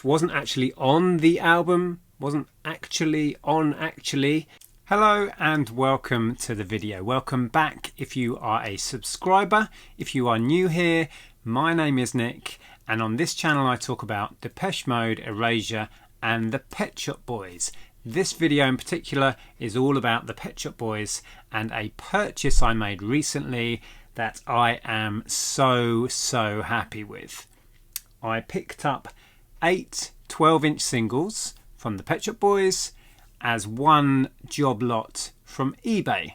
Wasn't actually on the album, wasn't actually on actually. Hello and welcome to the video. Welcome back if you are a subscriber. If you are new here, my name is Nick, and on this channel I talk about Depeche Mode, Erasure and the Pet Shop Boys. This video in particular is all about the Pet Shop Boys and a purchase I made recently that I am so happy with. I picked up 8 12-inch singles from the Pet Shop Boys as one job lot from eBay.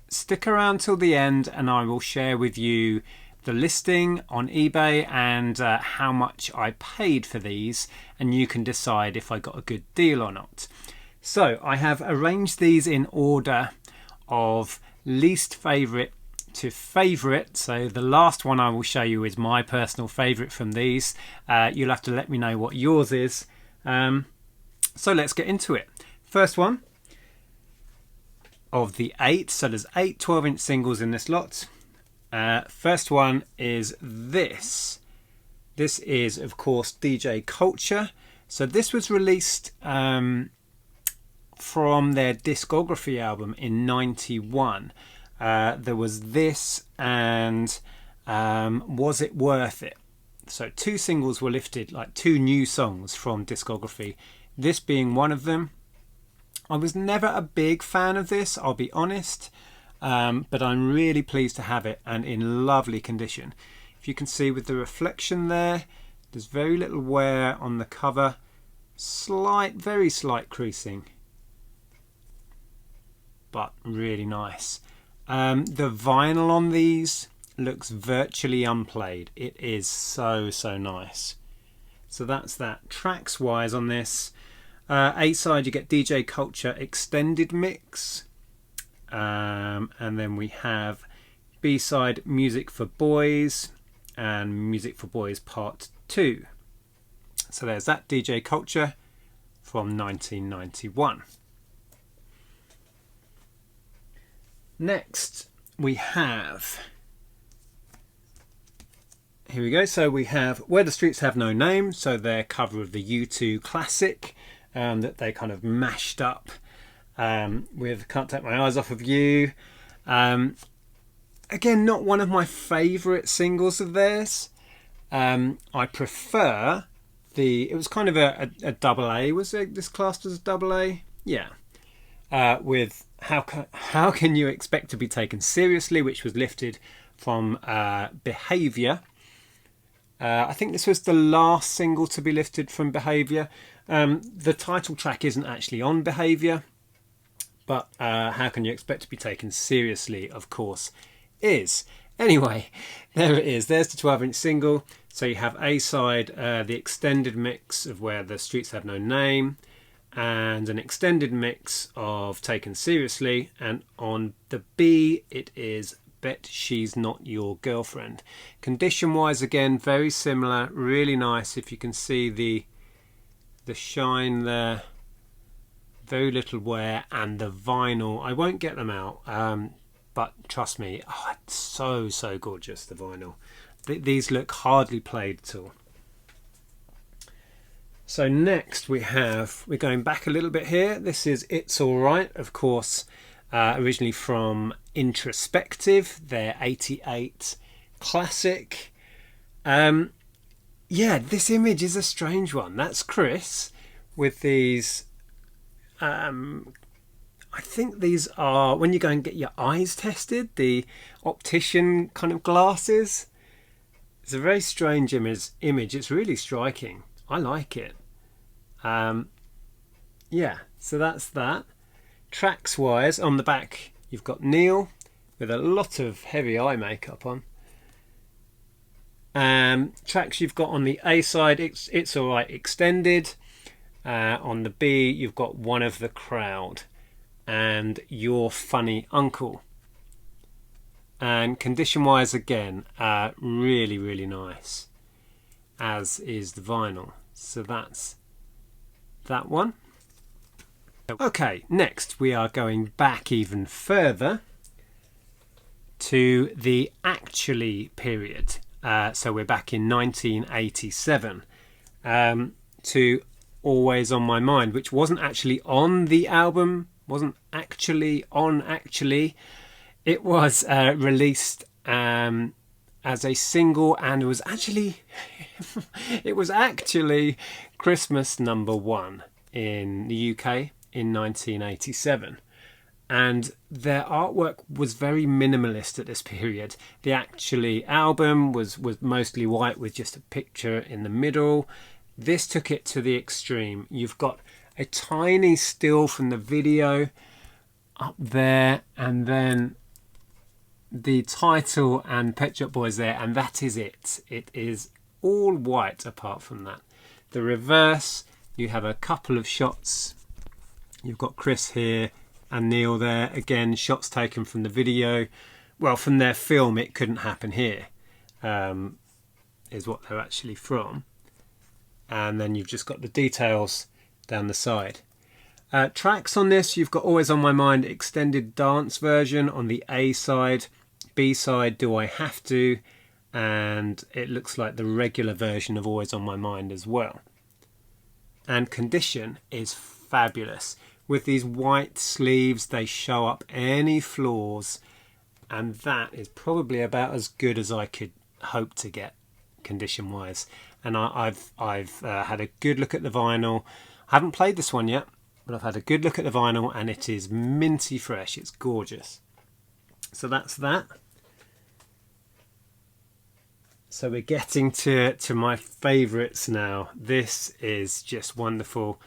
Stick around till the end and I will share with you the listing on eBay and how much I paid for these, and you can decide if I got a good deal or not. So I have arranged these in order of least favourite to favourite. So the last one I will show you is my personal favourite from these. You'll have to let me know what yours is. So let's get into it. First one of the 8. So there's 8 12-inch singles in this lot. First one is this. This is of course DJ Culture. So this was released from their discography album in '91. There was this and Was It Worth It? So 2 singles were lifted, like 2 new songs from discography, this being one of them. I was never a big fan of this, I'll be honest, but I'm really pleased to have it and in lovely condition. If you can see with the reflection there, there's very little wear on the cover, very slight creasing, but really nice. The vinyl on these looks virtually unplayed. It is so nice. So that's that. Tracks wise on this, A side you get DJ Culture Extended Mix, and then we have B side Music for Boys and Music for Boys Part 2. So there's that DJ Culture from 1991. Next we have, here we go, so we have Where the Streets Have No Name, so their cover of the U2 classic that they kind of mashed up with Can't Take My Eyes Off of You. Again, not one of my favourite singles of theirs. I prefer it was kind of a double A, was it this classed as a double A? Yeah. With How Can You Expect to Be Taken Seriously, which was lifted from Behaviour. I think this was the last single to be lifted from Behaviour. The title track isn't actually on Behaviour, but How Can You Expect to Be Taken Seriously, of course, is. Anyway, there it is. There's the 12-inch single. So you have A side, the extended mix of Where the Streets Have No Name, and an extended mix of Taken Seriously, and on the B it is Bet She's Not Your Girlfriend. Condition wise, again, very similar, really nice. If you can see the shine there, very little wear, and the vinyl, I won't get them out, but trust me, it's so gorgeous, the vinyl. These look hardly played at all. So next we're going back a little bit here. This is It's Alright, of course, originally from Introspective, their '88 classic. Yeah, this image is a strange one. That's Chris with these, I think these are when you go and get your eyes tested, the optician kind of glasses. It's a very strange image. It's really striking. I like it. Yeah, so that's that. Tracks wise, on the back you've got Neil with a lot of heavy eye makeup on. Tracks you've got on the A side, It's Alright Extended. On the B you've got One of the Crowd and Your Funny Uncle. And condition wise, again, really nice, as is the vinyl. So that's that one. Okay, next we are going back even further to the Actually period. So we're back in 1987. to Always on My Mind, which wasn't actually on the album, wasn't actually on actually. It was released as a single, and it was actually Christmas #1 in the UK in 1987. And their artwork was very minimalist at this period. The actually album was mostly white with just a picture in the middle. This took it to the extreme. You've got a tiny still from the video up there, and then the title and Pet Shop Boys there, and that is it. It is all white apart from that. The reverse, you have a couple of shots. You've got Chris here and Neil there. Again, shots taken from the video. Well, from their film, it couldn't happen here, is what they're actually from. And then you've just got the details down the side. Tracks on this, you've got Always on My Mind extended dance version on the A side. B side, Do I Have To? And it looks like the regular version of Always on My Mind as well. And Condition is fabulous. With these white sleeves, they show up any flaws, and that is probably about as good as I could hope to get condition wise. And I've had a good look at the vinyl. I haven't played this one yet, but I've had a good look at the vinyl, and it is minty fresh. It's gorgeous. So that's that. So we're getting to my favourites now. This is just wonderful.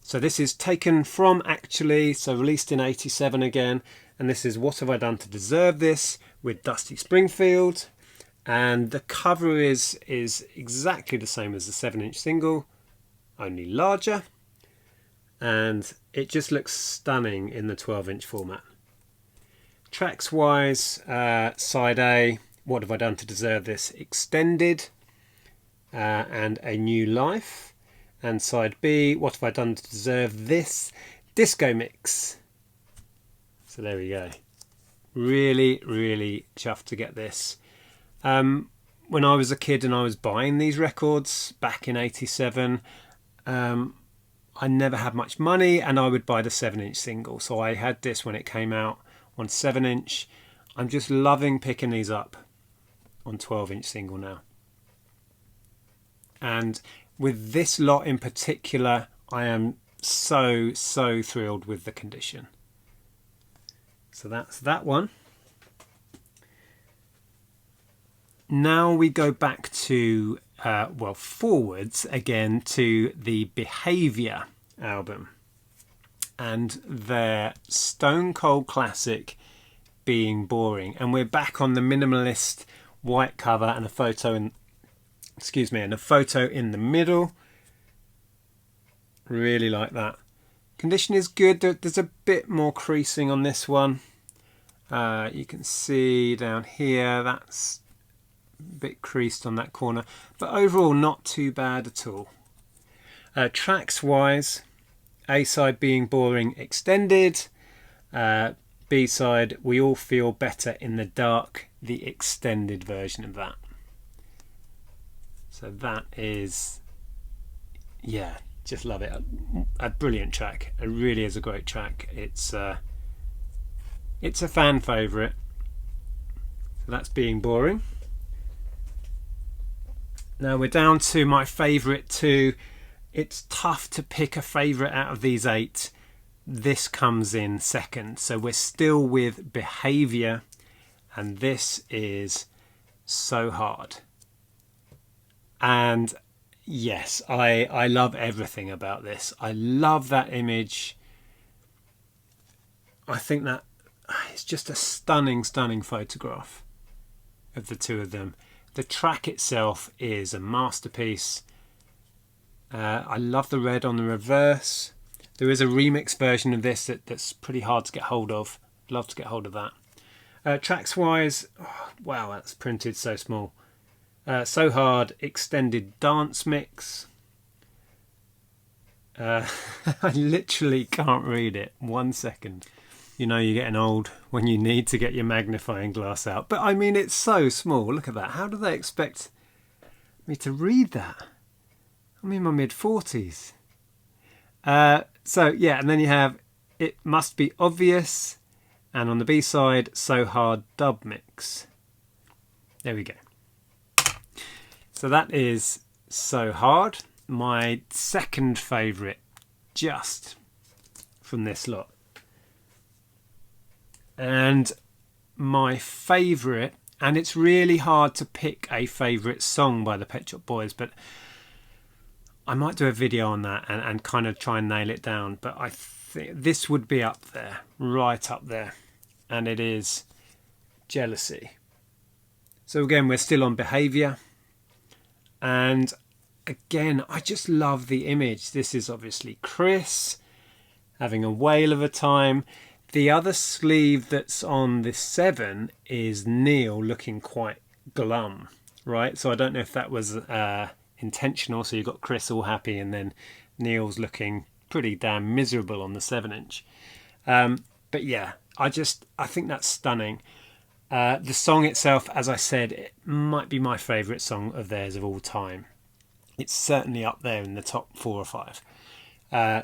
So this is taken from Actually, so released in 87 again. And this is What Have I Done to Deserve This with Dusty Springfield. And the cover is exactly the same as the 7-inch single, only larger. And it just looks stunning in the 12-inch format. Tracks wise, side A, What Have I Done to Deserve This Extended, and A New Life. And side B, What Have I Done to Deserve This Disco Mix. So there we go. Really, really chuffed to get this. When I was a kid and I was buying these records back in 87, I never had much money, and I would buy the 7-inch single. So I had this when it came out on 7-inch. I'm just loving picking these up on 12-inch single now. And with this lot in particular, I am so thrilled with the condition. So that's that one. Now we go back to, forwards again to the Behaviour album and their stone cold classic Being Boring. And we're back on the minimalist white cover and a photo in the middle. Really like that. Condition is good. There's a bit more creasing on this one. You can see down here that's a bit creased on that corner, but overall not too bad at all. Tracks wise, A side Being Boring extended, B side We All Feel Better in the Dark, the extended version of that. So that is, yeah, just love it. A brilliant track. It really is a great track. It's a fan favourite. So that's Being Boring. Now we're down to my favourite 2. It's tough to pick a favourite out of these 8. This comes in second. So we're still with Behaviour, and this is So Hard. And yes, I love everything about this. I love that image. I think that it's just a stunning photograph of the two of them. The track itself is a masterpiece. I love the red on the reverse. There is a remix version of this that's pretty hard to get hold of. Love to get hold of that. Tracks wise, oh, wow, that's printed so small. So Hard extended dance mix. I literally can't read it. 1 second. You know you're getting old when you need to get your magnifying glass out. But I mean, it's so small. Look at that. How do they expect me to read that? I'm in my mid-40s. So yeah, and then you have It Must Be Obvious, and on the B-side, So Hard Dub Mix. There we go. So that is So Hard, my second favourite just from this lot. And my favourite, and it's really hard to pick a favourite song by the Pet Shop Boys, but I might do a video on that and kind of try and nail it down. But I think this would be up there, right up there. And it is Jealousy. So again, we're still on Behaviour. And again, I just love the image. This is obviously Chris having a whale of a time. The other sleeve that's on this 7 is Neil looking quite glum, right? So I don't know if that was intentional. So you've got Chris all happy and then Neil's looking pretty damn miserable on the 7-inch. But yeah, I think that's stunning. The song itself, as I said, it might be my favourite song of theirs of all time. It's certainly up there in the top 4 or 5.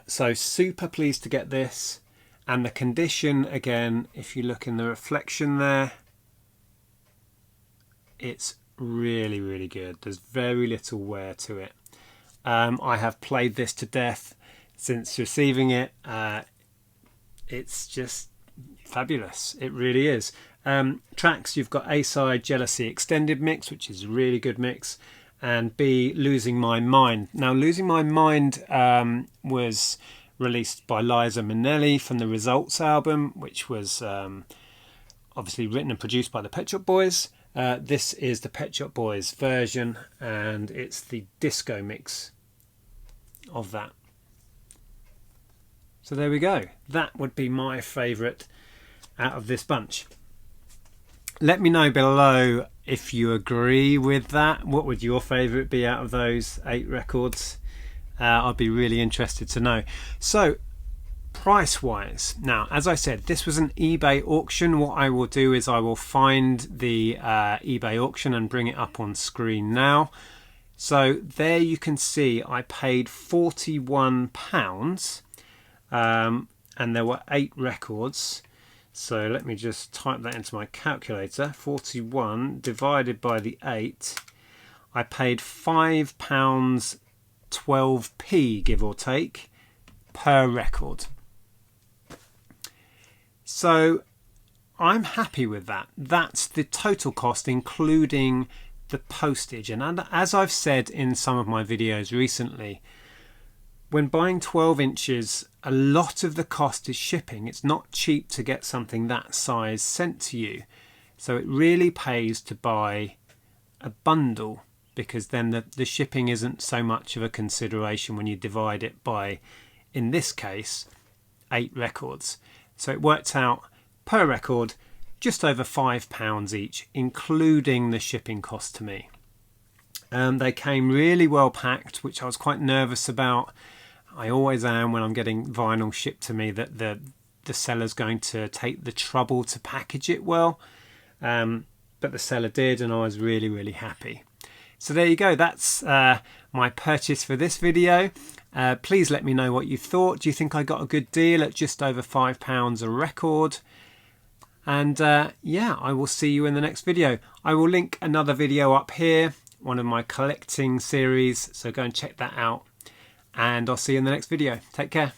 So super pleased to get this. And the condition, again, if you look in the reflection there, it's really, really good. There's very little wear to it. I have played this to death since receiving it. It's just fabulous. It really is. Tracks, you've got A-side Jealousy Extended Mix, which is a really good mix, and B, Losing My Mind. Now, Losing My Mind was released by Liza Minnelli from the Results album, which was obviously written and produced by the Pet Shop Boys. This is the Pet Shop Boys version, and it's the disco mix of that. So there we go. That would be my favourite out of this bunch. Let me know below if you agree with that. What would your favourite be out of those 8 records? I'd be really interested to know. So, price-wise, now, as I said, this was an eBay auction. What I will do is I will find the eBay auction and bring it up on screen now. So there you can see I paid £41, and there were 8 records. So let me just type that into my calculator. 41 divided by the 8. I paid £5.12, give or take, per record. So I'm happy with that. That's the total cost, including the postage. And as I've said in some of my videos recently, when buying 12 inches, a lot of the cost is shipping. It's not cheap to get something that size sent to you. So it really pays to buy a bundle, because then the shipping isn't so much of a consideration when you divide it by, in this case, 8 records. So it worked out per record just over £5 each, including the shipping cost to me. They came really well packed, which I was quite nervous about. I always am when I'm getting vinyl shipped to me, that the seller's going to take the trouble to package it well. But the seller did, and I was really, really happy. So there you go. That's my purchase for this video. Please let me know what you thought. Do you think I got a good deal at just over £5 a record? And yeah, I will see you in the next video. I will link another video up here, one of my collecting series, so go and check that out. And I'll see you in the next video. Take care.